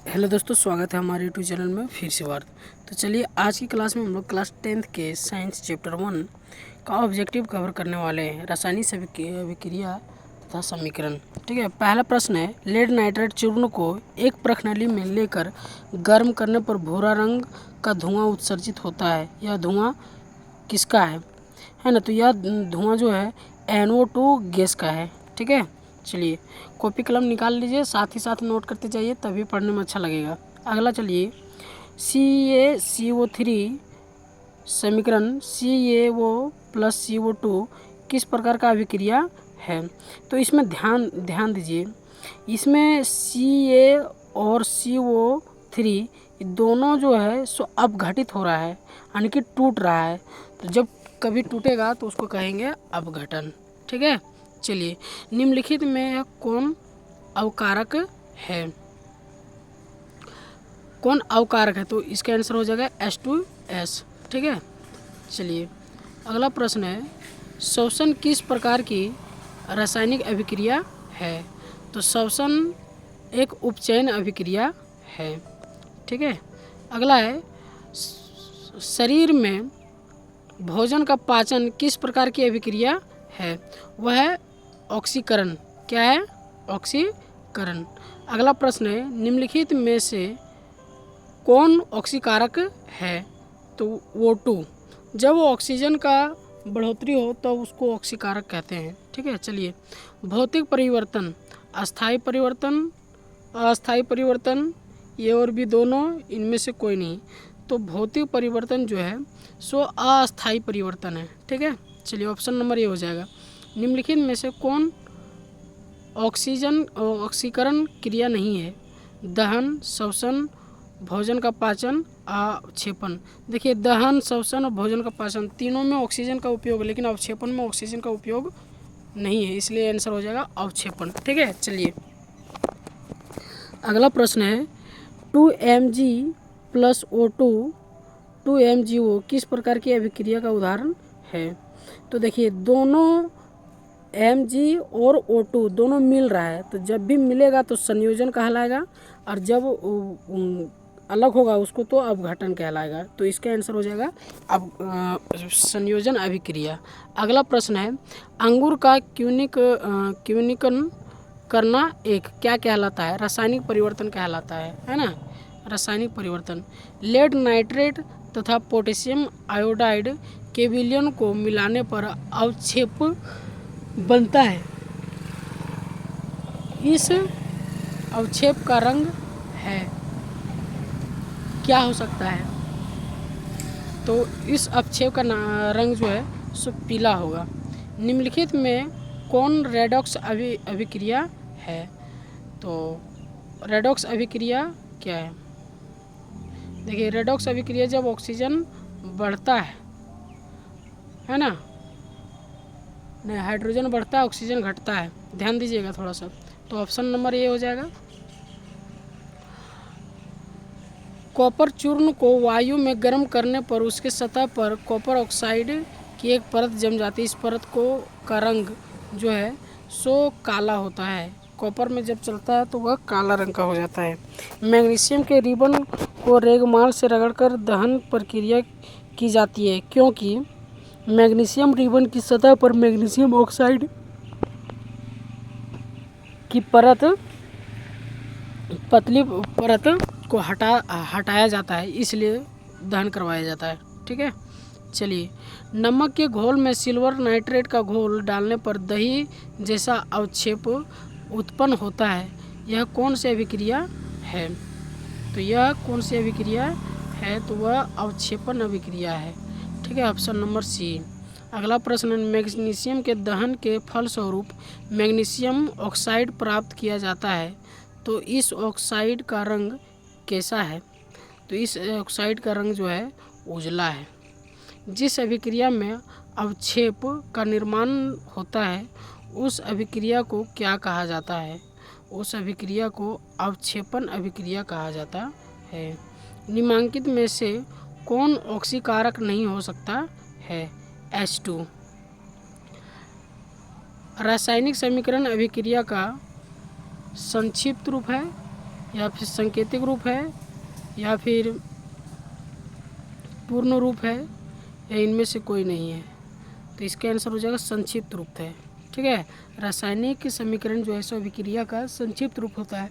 Hello दोस्तों, स्वागत है हमारे यूट्यूब चैनल में फिर से बार। तो चलिए आज की क्लास में हम लोग क्लास 10th के साइंस चैप्टर 1 का ऑब्जेक्टिव कवर करने वाले हैं, रासायनिक अभिक्रिया तथा समीकरण। ठीक है, पहला प्रश्न है, लेड नाइट्रेट चूर्ण को एक प्रणाली में लेकर गर्म करने पर भूरा रंग का धुआं उत्सर्जित होता है। यह धुआं किसका है ना? तो यह धुआं जो है NO2 गैस का है। ठीक है, चलिए कॉपी कलम निकाल लीजिए, साथ ही साथ नोट करते जाइए, तभी पढ़ने में अच्छा लगेगा। अगला चलिए, CaCO3 समीकरण CaO प्लस CO2 किस प्रकार का अभिक्रिया है? तो इसमें ध्यान दीजिए, इसमें Ca और CO3 दोनों जो है सो अपघटित हो रहा है, यानी कि टूट रहा है। तो जब कभी टूटेगा तो उसको कहेंगे अपघटन। ठीक है, चलिए निम्नलिखित में यह कौन अवकारक है? कौन अवकारक है? तो इसका आंसर हो जाएगा H2S। ठीक है, चलिए अगला प्रश्न है, श्वसन किस प्रकार की रासायनिक अभिक्रिया है? तो श्वसन एक उपचयन अभिक्रिया है। ठीक है, अगला है, शरीर में भोजन का पाचन किस प्रकार की अभिक्रिया है? वह है ऑक्सीकरण। क्या है? ऑक्सीकरण। अगला प्रश्न है, निम्नलिखित में से कौन ऑक्सीकारक है? तो O2। जब ऑक्सीजन का बढ़ोतरी हो तो उसको ऑक्सीकारक कहते हैं। ठीक है, चलिए भौतिक परिवर्तन, अस्थायी परिवर्तन, अस्थायी परिवर्तन, ये और भी दोनों, इनमें से कोई नहीं। तो भौतिक परिवर्तन जो है सो अस्थायी परिवर्तन है। ठीक है, चलिए ऑप्शन नंबर ये हो जाएगा। निम्नलिखित में से कौन ऑक्सीकरण क्रिया नहीं है? दहन, श्वसन, भोजन का पाचन, अवक्षेपण। देखिए दहन, श्वसन और भोजन का पाचन तीनों में ऑक्सीजन का उपयोग है, लेकिन अवक्षेपण में ऑक्सीजन का उपयोग नहीं है, इसलिए आंसर हो जाएगा अवक्षेपण। ठीक है, चलिए अगला प्रश्न है, 2Mg प्लस O2 2MgO किस प्रकार की अभिक्रिया का उदाहरण है? तो देखिए दोनों Mg और O2 दोनों मिल रहा है, तो जब भी मिलेगा तो संयोजन कहलाएगा, और जब अलग होगा उसको तो अपघटन कहलाएगा। तो इसका आंसर हो जाएगा अब संयोजन अभिक्रिया। अगला प्रश्न है, अंगूर का क्यूनिकन करना एक क्या कहलाता है? रासायनिक परिवर्तन कहलाता है ना? रासायनिक परिवर्तन। लेड नाइट्रेट तथा पोटेशियम आयोडाइड के विलयन को मिलाने पर अवक्षेप बनता है। इस अवक्षेप का रंग है, क्या हो सकता है? तो इस अवक्षेप का रंग जो है सो पीला होगा। निम्नलिखित में कौन रेडॉक्स अभिक्रिया है? तो रेडॉक्स अभिक्रिया क्या है? देखिए रेडॉक्स अभिक्रिया जब ऑक्सीजन बढ़ता है ना, नहीं हाइड्रोजन बढ़ता है, ऑक्सीजन घटता है, ध्यान दीजिएगा थोड़ा सा। तो ऑप्शन नंबर ये हो जाएगा। कॉपर चूर्ण को वायु में गर्म करने पर उसके सतह पर कॉपर ऑक्साइड की एक परत जम जाती है। इस परत का रंग जो है सो काला होता है। कॉपर में जब चलता है तो वह काला रंग का हो जाता है। मैग्नीशियम के रिबन को रेगमाल से रगड़कर दहन प्रक्रिया की जाती है, क्योंकि मैग्नीशियम रिबन की सतह पर मैग्नीशियम ऑक्साइड की पतली परत को हटाया जाता है, इसलिए दहन करवाया जाता है। ठीक है, चलिए नमक के घोल में सिल्वर नाइट्रेट का घोल डालने पर दही जैसा अवक्षेप उत्पन्न होता है। यह कौन सी अभिक्रिया है? तो यह कौन सी अभिक्रिया है? तो वह अवक्षेपण अभिक्रिया है। ठीक है, ऑप्शन नंबर सी। अगला प्रश्न, मैग्नीशियम के दहन के फलस्वरूप मैग्नीशियम ऑक्साइड प्राप्त किया जाता है, तो इस ऑक्साइड का रंग कैसा है? तो इस ऑक्साइड का रंग जो है उजला है। जिस अभिक्रिया में अवक्षेप का निर्माण होता है उस अभिक्रिया को क्या कहा जाता है? उस अभिक्रिया को अवक्षेपण अभिक्रिया कहा जाता है। निम्नलिखित में से कौन ऑक्सीकारक नहीं हो सकता है? H2। रासायनिक समीकरण अभिक्रिया का संक्षिप्त रूप है या फिर सांकेतिक रूप है, या फिर पूर्ण रूप है, या इनमें से कोई नहीं है। तो इसका आंसर हो जाएगा संक्षिप्त रूप है। ठीक है, रासायनिक समीकरण जो है सो अभिक्रिया का संक्षिप्त रूप होता है।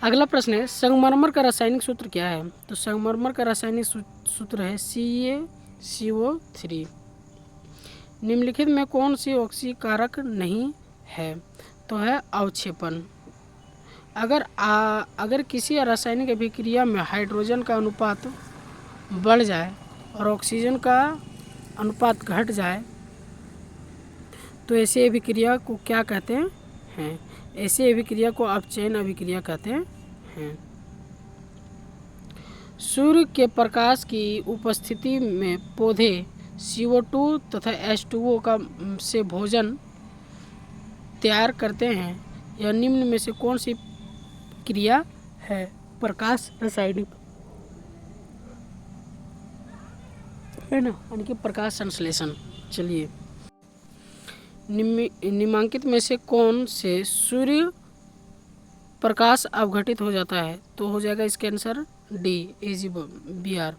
अगला प्रश्न है, संगमरमर का रासायनिक सूत्र क्या है? तो संगमरमर का रासायनिक सूत्र है CaCO3। निम्नलिखित में कौन सी ऑक्सीकारक नहीं है? तो है अवक्षेपण। अगर किसी रासायनिक अभिक्रिया में हाइड्रोजन का अनुपात बढ़ जाए और ऑक्सीजन का अनुपात घट जाए तो ऐसी अभिक्रिया को क्या कहते हैं? ऐसी अभिक्रिया को अपचयन अभिक्रिया कहते हैं। सूर्य के प्रकाश की उपस्थिति में पौधे CO2 तथा H2O से भोजन तैयार करते हैं। यह निम्न में से कौन सी क्रिया है? प्रकाश रासायनिक है ना, यानी कि प्रकाश संश्लेषण। चलिए, निम्नलिखित में से कौन से सूर्य प्रकाश अवघटित हो जाता है? तो हो जाएगा इसका आंसर डी AgBr।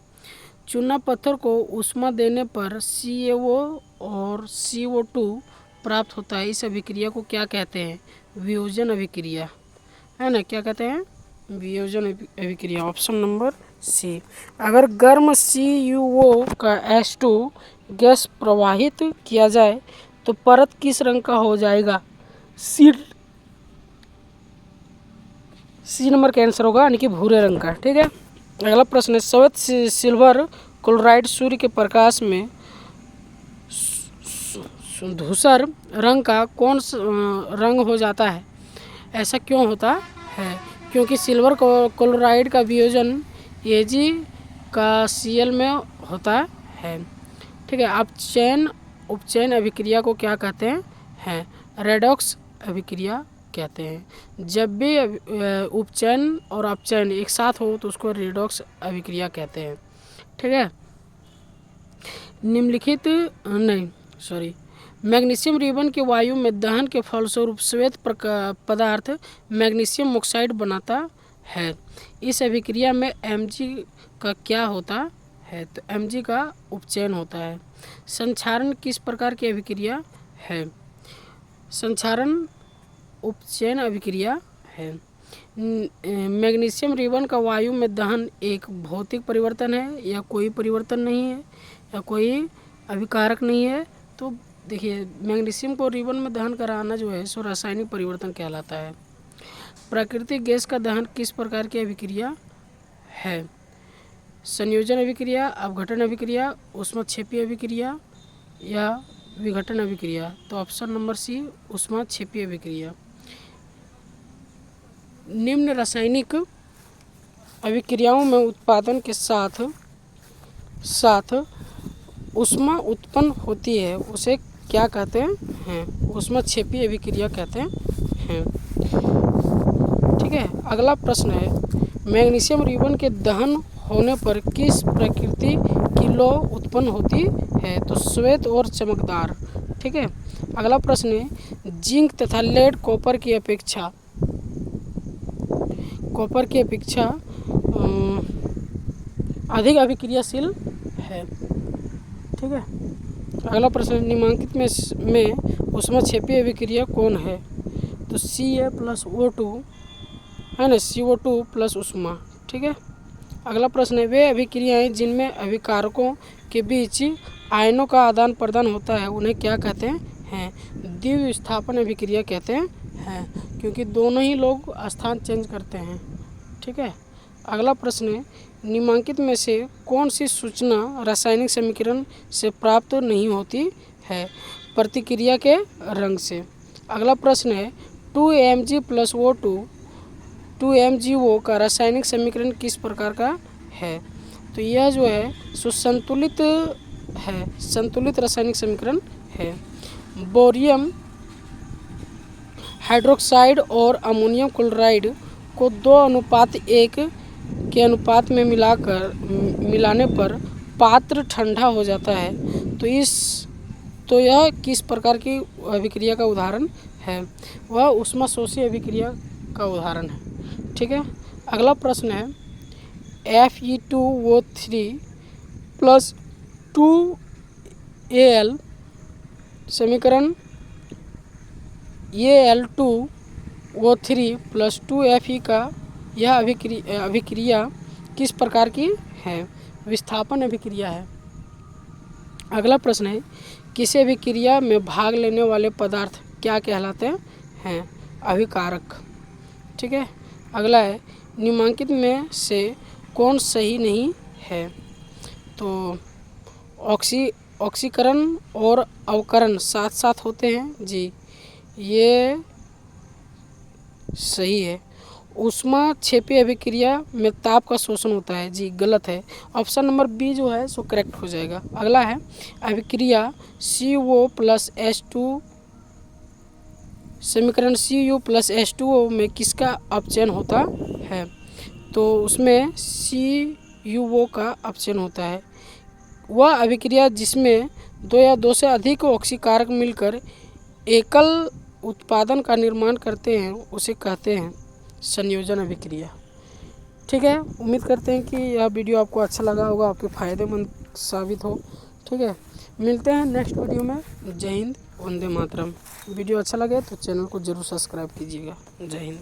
चूना पत्थर को ऊष्मा देने पर CaO और CO2 प्राप्त होता है। इस अभिक्रिया को क्या कहते हैं? वियोजन अभिक्रिया, है ना। क्या कहते हैं? वियोजन अभिक्रिया। Option number C. अगर गर्म CuO का H2 गैस प्रवाहित किया जाए तो परत किस रंग का हो जाएगा? सी नंबर का आंसर होगा, यानी कि भूरे रंग का। ठीक है, अगला प्रश्न है, श्वेत सिल्वर क्लोराइड सूर्य के प्रकाश में धूसर रंग का कौन रंग हो जाता है? ऐसा क्यों होता है? क्योंकि सिल्वर क्लोराइड का वियोजन Ag का Cl में होता है। ठीक है, उपचयन अभिक्रिया को क्या कहते हैं? रेडॉक्स अभिक्रिया कहते हैं। जब भी उपचयन और अपचयन एक साथ हो तो उसको रेडॉक्स अभिक्रिया कहते हैं। ठीक है, मैग्नीशियम रिबन के वायु में दहन के फलस्वरूप श्वेत पदार्थ मैग्नीशियम ऑक्साइड बनाता है। इस अभिक्रिया में Mg का क्या होता है? तो Mg का उपचयन होता है। संक्षारण किस प्रकार की अभिक्रिया है? संक्षारण उपचयन अभिक्रिया है। मैग्नीशियम रिबन का वायु में दहन एक भौतिक परिवर्तन है या कोई परिवर्तन नहीं है या कोई अभिकारक नहीं है? तो देखिए, मैग्नीशियम को रिबन में दहन कराना जो है सो रासायनिक परिवर्तन कहलाता है। प्राकृतिक गैस का दहन किस प्रकार की अभिक्रिया है? संयोजन अभिक्रिया, अपघटन अभिक्रिया, ऊष्माक्षेपी अभिक्रिया या विघटन अभिक्रिया? तो ऑप्शन नंबर सी, ऊष्माक्षेपी अभिक्रिया। निम्न रासायनिक अभिक्रियाओं में उत्पादन के साथ साथ ऊष्मा उत्पन्न होती है, उसे क्या कहते हैं? ऊष्माक्षेपी अभिक्रिया कहते हैं। ठीक है, अगला प्रश्न है, मैग्नीशियम रिबन के दहन होने पर किस प्रकृति की लौ उत्पन्न होती है? तो श्वेत और चमकदार। ठीक है, अगला प्रश्न है, जिंक तथा लेड कॉपर की अपेक्षा अधिक अभिक्रियाशील है। ठीक है, अगला प्रश्न, निम्नलिखित में ऊष्माक्षेपी अभिक्रिया कौन है? तो Ca+O2 है ना, CO2 प्लस ऊष्मा। ठीक है, अगला प्रश्न है, वे अभिक्रियाएं जिनमें अभिकारकों के बीच आयनों का आदान प्रदान होता है उन्हें क्या कहते हैं? द्विविस्थापन अभिक्रिया कहते हैं, क्योंकि दोनों ही लोग स्थान चेंज करते हैं। ठीक है, अगला प्रश्न है, निम्नलिखित में से कौन सी सूचना रासायनिक समीकरण से प्राप्त नहीं होती है? प्रतिक्रिया के रंग से। अगला प्रश्न है, 2Mg+O2 2MgO का रासायनिक समीकरण किस प्रकार का है? तो यह जो है सो संतुलित रासायनिक समीकरण है। बोरियम हाइड्रोक्साइड और अमोनियम क्लोराइड को 2:1 के अनुपात में मिलाने पर पात्र ठंडा हो जाता है। तो यह किस प्रकार की अभिक्रिया का उदाहरण है वह ऊष्माशोषी अभिक्रिया का उदाहरण है। ठीक है, अगला प्रश्न है Fe2O3 प्लस 2Al समीकरण Al2O3 प्लस 2Fe का यह अभिक्रिया किस प्रकार की है? विस्थापन अभिक्रिया है। अगला प्रश्न है किसी अभिक्रिया में भाग लेने वाले पदार्थ क्या कहलाते हैं? अभिकारक। ठीक है, अगला है निम्नलिखित में से कौन सही नहीं है? तो ऑक्सीकरण और अवकरण साथ साथ होते हैं जी, ये सही है। ऊष्माक्षेपी अभिक्रिया में ताप का शोषण होता है जी, गलत है। ऑप्शन नंबर बी जो है सो करेक्ट हो जाएगा। अगला है अभिक्रिया CO प्लस H2 समीकरण Cu प्लस H2O में किसका अपचयन होता है? तो उसमें CuO का अपचयन होता है। वह अभिक्रिया जिसमें दो या दो से अधिक ऑक्सीकारक मिलकर एकल उत्पादन का निर्माण करते हैं उसे कहते हैं संयोजन अभिक्रिया। ठीक है, उम्मीद करते हैं कि यह वीडियो आपको अच्छा लगा होगा, आपके फ़ायदेमंद साबित हो। ठीक है, मिलते हैं नेक्स्ट वीडियो में। जय हिंद, वंदे मातरम। वीडियो अच्छा लगे तो चैनल को ज़रूर सब्सक्राइब कीजिएगा। जय हिंद।